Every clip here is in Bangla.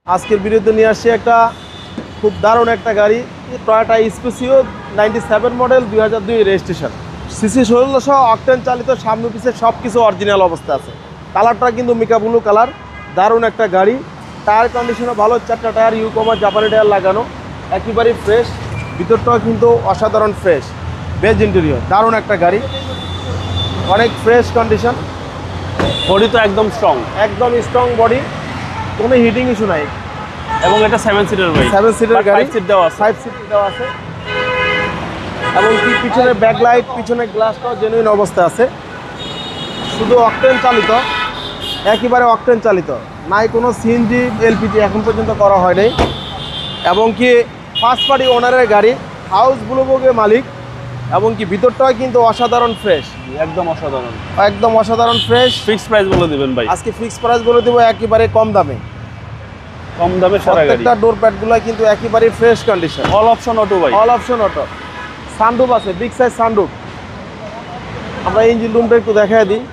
আজকের ভিডিওতে নিয়ে আসছি একটা খুব দারুণ একটা গাড়ি, Toyota Spacio 97 model 2002 registration, CC 1600, octane চালিত, সামনে পিছে সব কিছু অরিজিনাল অবস্থা আছে। কালারটা কিন্তু মিকা ব্লু কালার, দারুণ একটা গাড়ি। টায়ার কন্ডিশনও ভালো, 4টা টায়ার ইউকোমা জাপানি টায়ার লাগানো, একেবারেই ফ্রেশ। ভিতরটাও কিন্তু অসাধারণ ফ্রেশ, বেজ ইন্টেরিয়র, দারুণ একটা গাড়ি, অনেক ফ্রেশ কন্ডিশন। বডি তো একদম স্ট্রং বডি, কোনো হিটিং ইস্যু নাই। এবং এটা 7 সিটার ভাই, 7 সিটার গাড়ি, 5 সিট দেওয়া আছে। 5 সিট দেওয়া আছে। এবং কি পিছনে ব্যাকলাইট, পিছনে গ্লাসটাও জেনুইন অবস্থা আছে। শুধু অকটেন চালিত, একেবারে অকটেন চালিত, নাই কোনো সিএনজি এলপিজি এখন পর্যন্ত করা হয় নাই। এবং কি ফার্স্ট পার্টি ওনারের গাড়ি, হাউস ব্লুবুকের মালিক। এবং কি ভিতরটাও কিন্তু অসাধারণ ফ্রেশ, একদম অসাধারণ ফ্রেশ। ফিক্স প্রাইস বলে দিবেন ভাই, আজকে ফিক্স প্রাইস বলে দেবো একেবারে কম দামে। সারা গাড়ি। প্রত্যেকটা ডোর প্যাডগুলো কিন্তু একেবারে fresh condition. All option auto ভাই, অল অপশন অটো। সানরুফ আছে, বিগ সাইজ সানরুফ। আমরা ইঞ্জিন রুমটা একটু দেখায় দিই।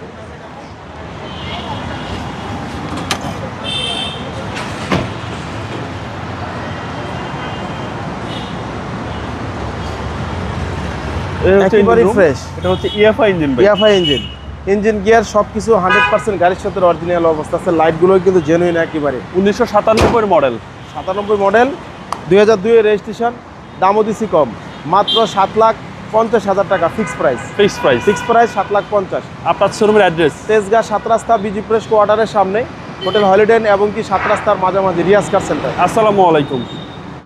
একেবারে ফ্রেশ। এটা হচ্ছে ইএফআই ইঞ্জিন ভাই, ইএফআই ইঞ্জিন, ইঞ্জিন গিয়ার সবকিছু 100% গাড়ির সাথে অরিজিনাল অবস্থা আছে। লাইটগুলো কিন্তু জেনুইন একেবারে। 1997 মডেল, 97 মডেল, 2002 রেজিস্ট্রেশন। দামও দিছি কম, মাত্র 7,50,000 টাকা ফিক্স প্রাইস। Fix price 7,50,000। আপনার শোরুমের অ্যাড্রেস তেজগাঁ 7 রাস্তা বিজি প্রেস কোয়ার্টারের সামনে, হোটেল হলিডে এবং কি 7 রাস্তার মাঝামাঝি রিয়াজ কার সেন্টার। আসসালামু আলাইকুম।